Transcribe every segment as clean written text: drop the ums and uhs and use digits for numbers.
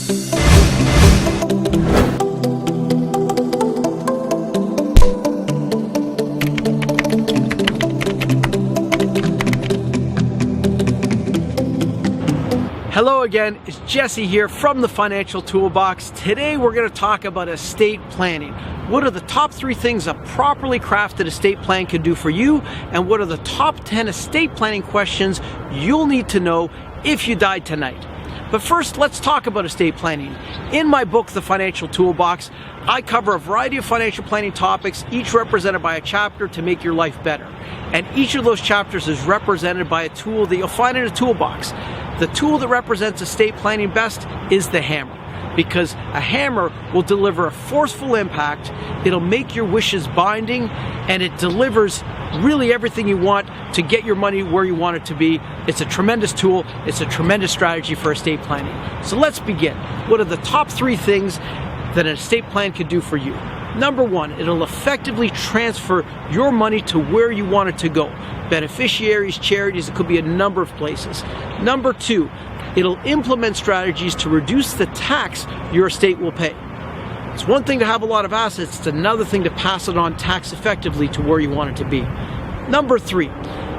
Hello again, it's Jesse here from the Financial Toolbox. Today we're going to talk about estate planning. What are the top 3 things a properly crafted estate plan can do for you, and what are the top 10 estate planning questions you'll need to know if you died tonight? But first, let's talk about estate planning. In my book, The Financial Toolbox, I cover a variety of financial planning topics, each represented by a chapter to make your life better. And each of those chapters is represented by a tool that you'll find in a toolbox. The tool that represents estate planning best is the hammer, because a hammer will deliver a forceful impact, it'll make your wishes binding, and it delivers really everything you want to get your money where you want it to be. It's a tremendous tool, it's a tremendous strategy for estate planning. So let's begin. What are the top 3 things that an estate plan can do for you? Number 1, it'll effectively transfer your money to where you want it to go. Beneficiaries, charities, it could be a number of places. Number 2, it'll implement strategies to reduce the tax your estate will pay. It's one thing to have a lot of assets, it's another thing to pass it on tax effectively to where you want it to be. Number 3,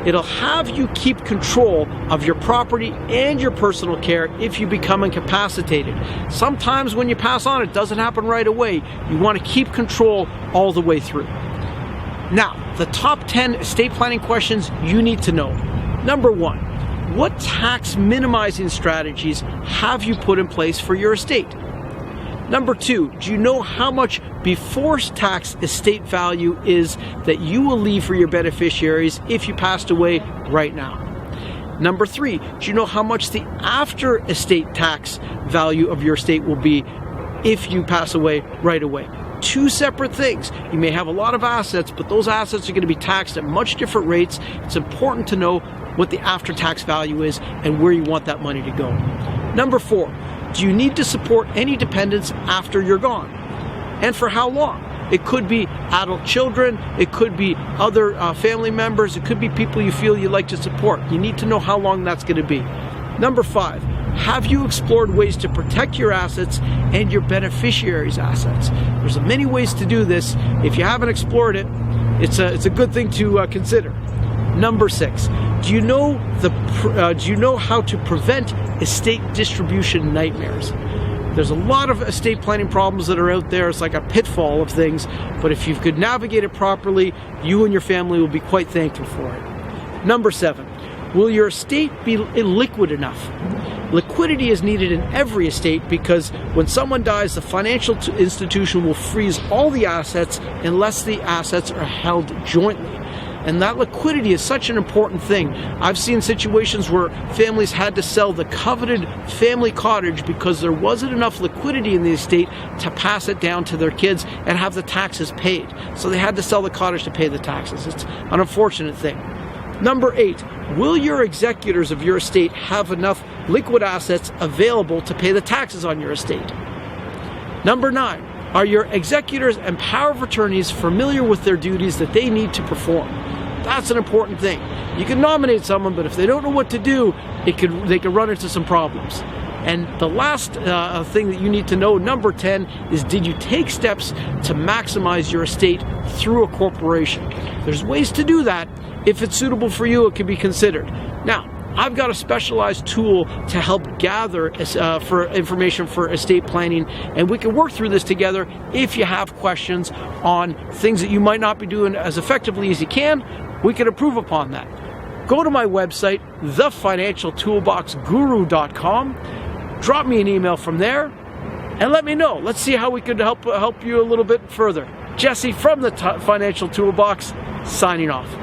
it'll have you keep control of your property and your personal care if you become incapacitated. Sometimes when you pass on, it doesn't happen right away. You want to keep control all the way through. Now, the top 10 estate planning questions you need to know. Number 1, what tax minimizing strategies have you put in place for your estate? Number 2, do you know how much before tax estate value is that you will leave for your beneficiaries if you passed away right now? Number 3, do you know how much the after estate tax value of your estate will be if you pass away right away? 2 separate things. You may have a lot of assets, but those assets are going to be taxed at much different rates. It's important to know what the after-tax value is and where you want that money to go. Number 4, do you need to support any dependents after you're gone? And for how long? It could be adult children, it could be other family members, it could be people you feel you'd like to support. You need to know how long that's going to be. Number 5, have you explored ways to protect your assets and your beneficiaries' assets? There's many ways to do this. If you haven't explored it, it's a good thing to consider. Number 6, do you know how to prevent estate distribution nightmares? There's a lot of estate planning problems that are out there. It's like a pitfall of things, but if you could navigate it properly, you and your family will be quite thankful for it. Number 7, will your estate be illiquid enough? Liquidity is needed in every estate because when someone dies, the financial institution will freeze all the assets unless the assets are held jointly. And that liquidity is such an important thing. I've seen situations where families had to sell the coveted family cottage because there wasn't enough liquidity in the estate to pass it down to their kids and have the taxes paid. So they had to sell the cottage to pay the taxes. It's an unfortunate thing. Number 8, will your executors of your estate have enough liquid assets available to pay the taxes on your estate? Number 9, are your executors and power of attorneys familiar with their duties that they need to perform? That's an important thing. You can nominate someone, but if they don't know what to do, they could run into some problems. And the last thing that you need to know, number 10, is did you take steps to maximize your estate through a corporation? There's ways to do that. If it's suitable for you, it can be considered. Now, I've got a specialized tool to help gather for information for estate planning, and we can work through this together. If you have questions on things that you might not be doing as effectively as you can, we can improve upon that. Go to my website, thefinancialtoolboxguru.com, drop me an email from there, and let me know. Let's see how we could help you a little bit further. Jesse from the Financial Toolbox, signing off.